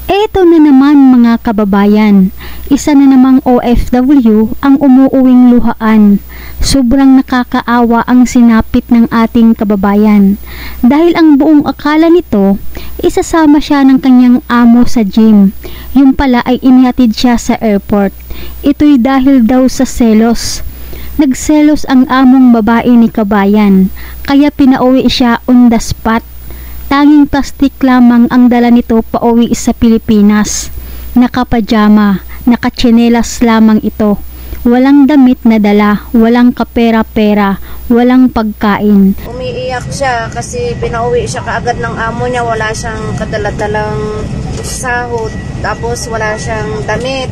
Eto na naman mga kababayan, isa na namang OFW ang umuuwing luhaan. Sobrang nakakaawa ang sinapit ng ating kababayan. Dahil ang buong akala nito, isasama siya ng kanyang amo sa gym. Yung pala ay inihatid siya sa airport. Ito'y dahil daw sa selos. Nagselos ang among babae ni kabayan, kaya pinauwi siya on the spot. Tanging plastic lamang ang dala nito pauwi sa Pilipinas. Nakapajama, nakatsinelas lamang ito. Walang damit na dala, walang kapera-pera, walang pagkain. Umiiyak siya kasi pinauwi siya kaagad ng amo niya. Wala siyang kadala-dalang sahod, tapos wala siyang damit.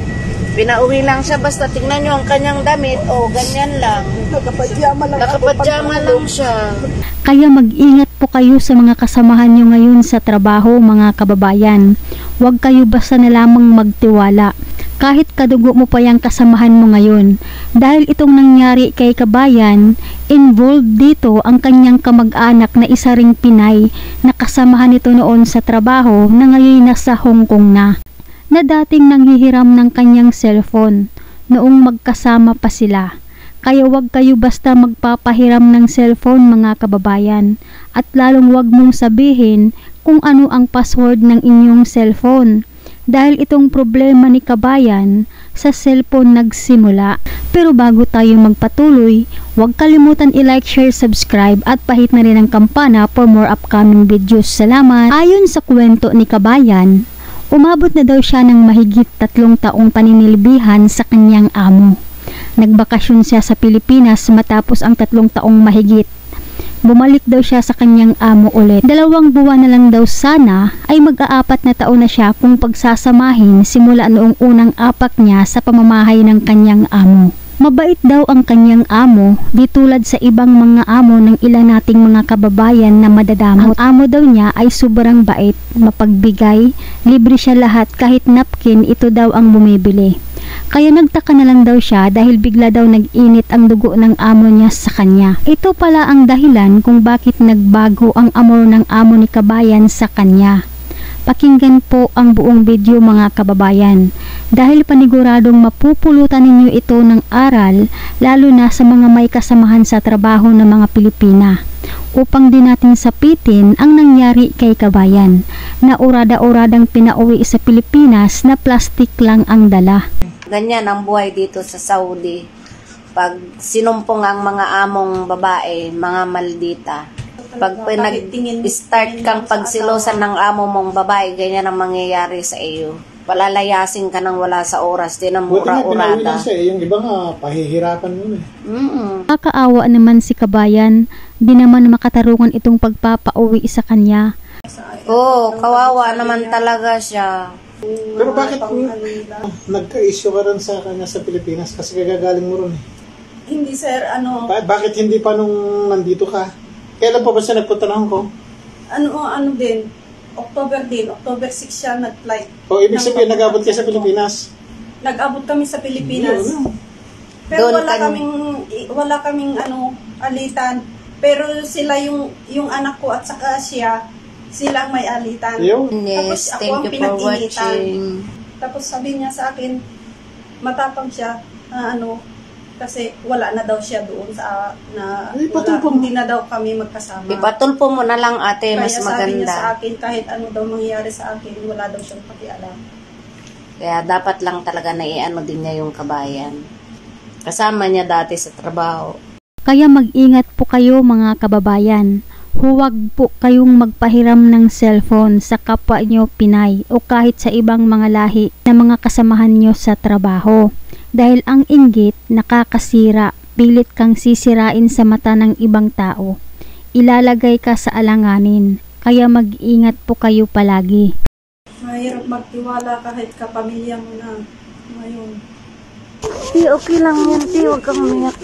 Pinauwi lang siya, basta tingnan nyo ang kanyang damit, ganyan lang. Nakapajama lang siya. Kaya mag-ingat po kayo sa mga kasamahan nyo ngayon sa trabaho mga kababayan. Huwag kayo basta na lamang magtiwala. Kahit kadugo mo pa yung kasamahan mo ngayon. Dahil itong nangyari kay kabayan, involved dito ang kanyang kamag-anak na isa ring Pinay na kasamahan nito noon sa trabaho na ngayon nasa Hong Kong na dating nanghihiram ng kanyang cellphone noong magkasama pa sila. Kaya wag kayo basta magpapahiram ng cellphone mga kababayan, at lalong wag mong sabihin kung ano ang password ng inyong cellphone. Dahil itong problema ni kabayan sa cellphone nagsimula. Pero bago tayo magpatuloy, huwag kalimutan i-like, share, subscribe at pahit na rin ang kampana for more upcoming videos. Salamat! Ayon sa kwento ni kabayan, umabot na daw siya ng mahigit 3 taong paninilbihan sa kanyang amo. Nagbakasyon siya sa Pilipinas matapos ang 3 taong mahigit. Bumalik daw siya sa kanyang amo ulit. 2 buwan na lang daw sana ay mag-4 na taon na siya kung pagsasamahin simula noong unang apak niya sa pamamahay ng kanyang amo. Mabait daw ang kanyang amo, di tulad sa ibang mga amo ng ilan nating mga kababayan na madadamot. Ang amo daw niya ay sobrang bait, mapagbigay, libre siya lahat, kahit napkin ito daw ang bumibili. Kaya nagtaka na lang daw siya dahil bigla daw nag-init ang dugo ng amo niya sa kanya. Ito pala ang dahilan kung bakit nagbago ang amor ng amo ni kabayan sa kanya. Pakinggan po ang buong video mga kababayan, dahil paniguradong mapupulutan ninyo ito ng aral, lalo na sa mga may kasamahan sa trabaho ng mga Pilipina, upang din natin sapitin ang nangyari kay kabayan, na urada-uradang pinauwi sa Pilipinas na plastic lang ang dala. Ganyan ang buhay dito sa Saudi. Pag sinumpong ang mga among babae, mga maldita. Pag nag-start kang pagsilosan ng amo mong babae, ganyan ang mangyayari sa iyo. Palalayasin ka nang wala sa oras, din ang mura-urada. Yung iba nga, pahihirapan mo eh. Kakaawa naman si kabayan, di naman makatarungan itong pagpapauwi sa kanya. Kawawa naman talaga siya. Pero bakit nagka-issue ka rin sa kanya sa Pilipinas? Kasi kagagaling mo rin eh. Hindi sir, Bakit hindi pa nung nandito ka? Kailan pa ba siya nagpunta ng Hong Kong? October 6 siya nag-flight. Ibig sabihin nag-abot kayo sa Pilipinas? Nag-abot kami sa Pilipinas. Pero wala kaming alitan. Pero sila yung anak ko at saka siya, sila ang may alitan. Yes, tapos ako thank ang you for pinag-initan. watching. Tapos sabi niya sa akin, matapang siya, kasi wala na daw siya doon sa hindi na daw kami magkasama. Ipatulpo mo na lang ate, mas Kaya sabi niya maganda. sa akin, kahit ano daw mangyayari sa akin, wala daw siyang pakialam. Kaya dapat lang talaga na i-ano din niya yung kabayan. Kasama niya dati sa trabaho. Kaya mag-ingat po kayo mga kababayan. Huwag po kayong magpahiram ng cellphone sa kapwa nyo Pinay o kahit sa ibang mga lahi na mga kasamahan nyo sa trabaho. Dahil ang inggit nakakasira, pilit kang sisirain sa mata ng ibang tao. Ilalagay ka sa alanganin, kaya mag-ingat po kayo palagi. Mahirap magtiwala kahit kapamilya mo na ngayon. Okay lang yan, huwag kang umiyak,